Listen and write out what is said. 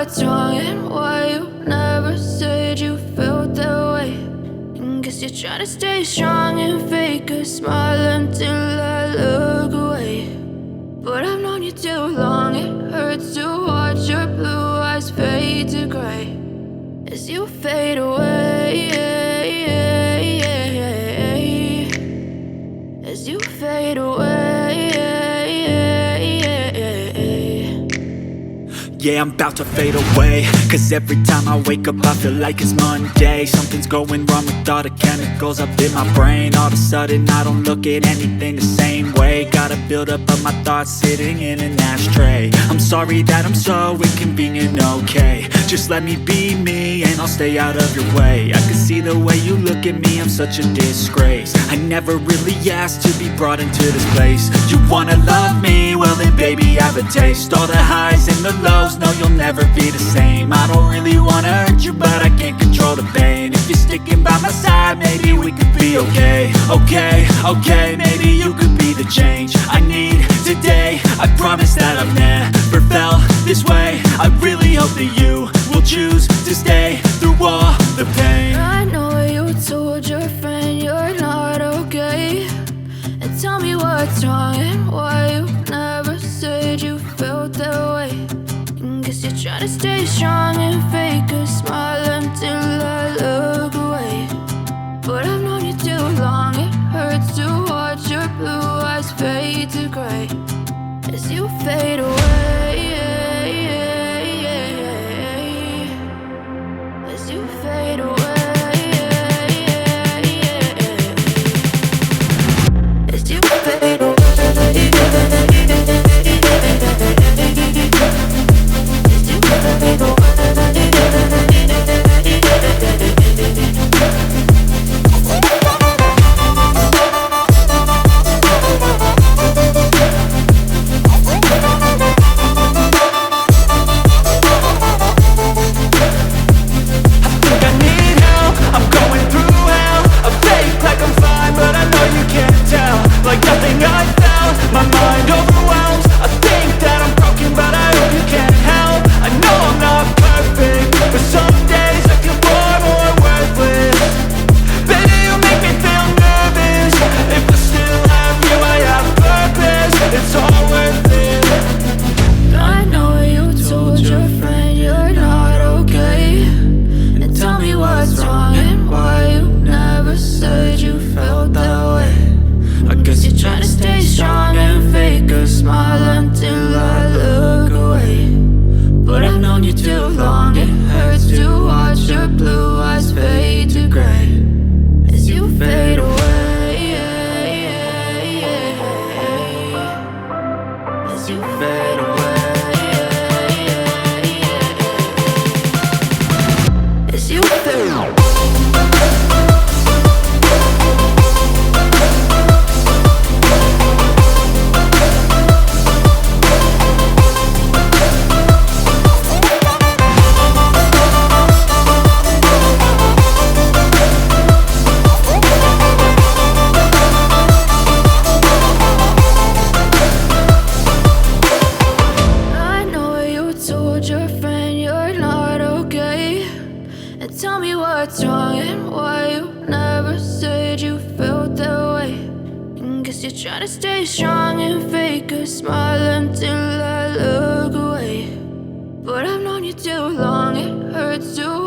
what's wrong and why you never said you felt that way. And guess you're trying to stay strong and fake a smile until I look away. But I've known you too long, it hurts to watch your blue eyes fade to gray as you fade away, as you fade away. Yeah, I'm about to fade away, cause every time I wake up I feel like it's Monday. Something's going wrong with all the chemicals up in my brain. All of a sudden I don't look at anything the same way. Got a build up of my thoughts sitting in an ashtray. I'm sorry that I'm so inconvenient, okay. Just let me be me and I'll stay out of your way. I can see the way you look at me, I'm such a disgrace. I never really asked to be brought into this place. You wanna love me? Well then baby I have a taste. All the highs and the lows, no you'll never be the same. I don't really wanna hurt you but I can't control the pain. If you're sticking by my side maybe we could be okay. Okay, maybe you could be the change I need today. I promise that I've never felt this way. I really hope that you will choose to stay through all the pain. I know you told your friend you're not okay, and tell me what's wrong and why you never said you felt that way. And guess you're trying to stay strong and fake a smile until I look away. But I've known you too long, it hurts to watch your blue eyes fade to gray as you fade away, as you fade away, as you fade away. Guess you're trying to stay strong and fake a smile until I look away. But I've known you too long, it hurts to